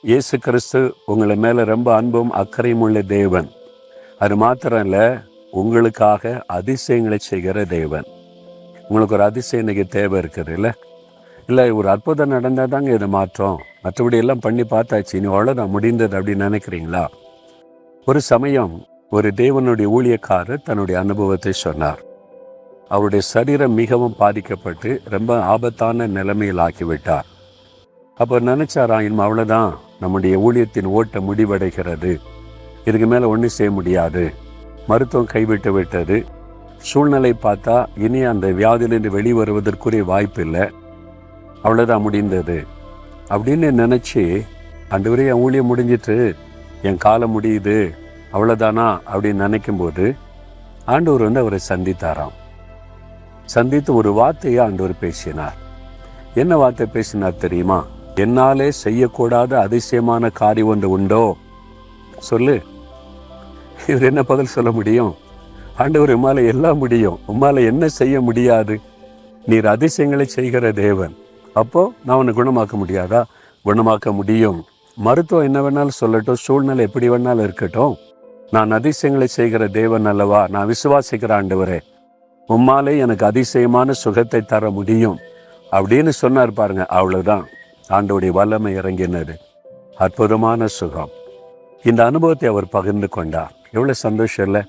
இயேசு கிறிஸ்து உங்களை மேலே ரொம்ப அன்பும் அக்கறையும் உள்ள தேவன். அது மாத்திரம் இல்லை, உங்களுக்காக அதிசயங்களை செய்கிற தேவன். உங்களுக்கு ஒரு அதிசயம் இன்னைக்கு தேவை இருக்குது இல்லை ஒரு அற்புதம் நடந்தால் தாங்க இது மாற்றம். மற்றபடி எல்லாம் பண்ணி பார்த்தாச்சு, இனி அவ்வளோதான் முடிந்தது அப்படின்னு நினைக்கிறீங்களா? ஒரு சமயம் ஒரு தேவனுடைய ஊழியக்காரர் தன்னுடைய அனுபவத்தை சொன்னார். அவருடைய சரீரம் மிகவும் பாதிக்கப்பட்டு ரொம்ப ஆபத்தான நிலைமையில் ஆக்கிவிட்டார். அப்போ நினைச்சாராம், இனிமே அவ்வளோதான், நம்முடைய ஊழியத்தின் ஓட்ட முடிவடைகிறது, இதுக்கு மேலே ஒன்றும் செய்ய முடியாது, மருத்துவம் கைவிட்டு விட்டது, சூழ்நிலை பார்த்தா இனி அந்த வியாதியிலிருந்து வெளிவருவதற்குரிய வாய்ப்பு இல்லை, அவ்வளோதான் முடிந்தது அப்படின்னு நினச்சி, ஆண்டவரே என் ஊழியம் முடிஞ்சிட்டு, என் காலம் முடியுது, அவ்வளோதானா அப்படின்னு நினைக்கும்போது ஆண்டவர் அவரை சந்தித்தாராம். சந்தித்து ஒரு வார்த்தையை ஆண்டவர் பேசினார். என்ன வார்த்தை பேசினார் தெரியுமா? என்னாலே செய்யக்கூடாத அதிசயமான காரியம் ஒன்று உண்டோ சொல்லு. இவர் என்ன பதில் சொல்ல முடியும்? ஆண்டவர் உம்மால எல்லாம் முடியும், உம்மால என்ன செய்ய முடியாது? நீர் அதிசயங்களை செய்கிற தேவன். அப்போ நான் உன்னை குணமாக்க முடியாதா? குணமாக்க முடியும். மருத்துவம் என்ன வேணாலும் சொல்லட்டும், சூழ்நிலை எப்படி வேணாலும் இருக்கட்டும், நான் அதிசயங்களை செய்கிற தேவன் அல்லவா? நான் விசுவாசிக்கிற ஆண்டவரே, உம்மாலே எனக்கு அதிசயமான சுகத்தை தர முடியும் அப்படின்னு சொன்னார் பாருங்க. அவ்வளவுதான், ஆண்டவருடைய வல்லமை இறங்கினது. அற்புதமான சுகம். இந்த அனுபவத்தை அவர் பகிர்ந்து கொண்டார். எவ்வளவு சந்தோஷம் இல்லை?